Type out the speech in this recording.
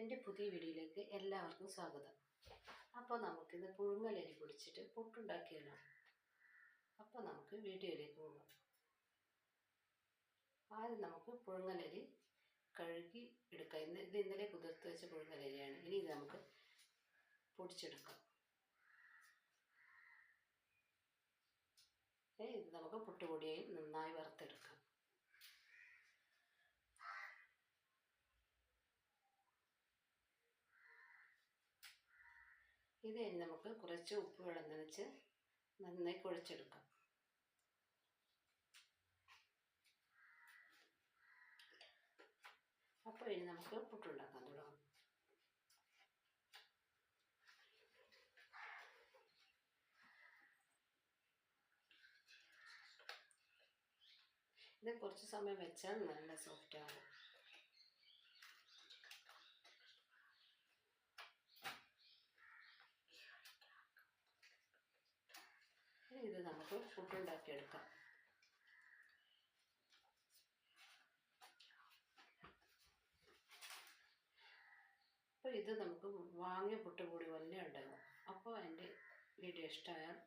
എൻ്റെ പുതിയ വീഡിയോയിലേക്ക് എല്ലാവർക്കും സ്വാഗതം. അപ്പോൾ നമുക്കിന്ന് പുഴുങ്ങലരി പൊടിച്ചിട്ട് പുട്ടുണ്ടാക്കിയാലോ? അപ്പോൾ നമുക്ക് വീഡിയോയിലേക്ക് പോകാം. ആദ്യം നമുക്ക് പുഴുങ്ങലരി കഴുകി എടുക്കാം. ഇത് ഇന്നലെ കുതിർത്ത് വെച്ച പുഴുങ്ങലരിയാണ്. ഇനി ഇത് നമുക്ക് പൊടിച്ചെടുക്കാം. ഇത് നമുക്ക് പുട്ടുപൊടിയായി നന്നായി വറുത്തെടുക്കാം. ഇത് നമുക്ക് കുറച്ച് ഉപ്പ് വെള്ളം നനച്ച് നന്നായി കുഴച്ചെടുക്കാം. അപ്പോൾ ഇനി നമുക്ക് പുട്ടുണ്ടാക്കാൻ തുടങ്ങാം. ഇത് കുറച്ച് സമയം വെച്ചാൽ നല്ല സോഫ്റ്റ് ആകും. ഇത് നമുക്ക് പുട്ടുണ്ടാക്കിയെടുക്കാം. അപ്പോൾ ഇത് നമുക്ക് വാങ്ങിയ പുട്ടുപൊടി പോലെ ഉണ്ടാകും. അപ്പോൾ എൻ്റെ വീഡിയോ ഇഷ്ടമായാൽ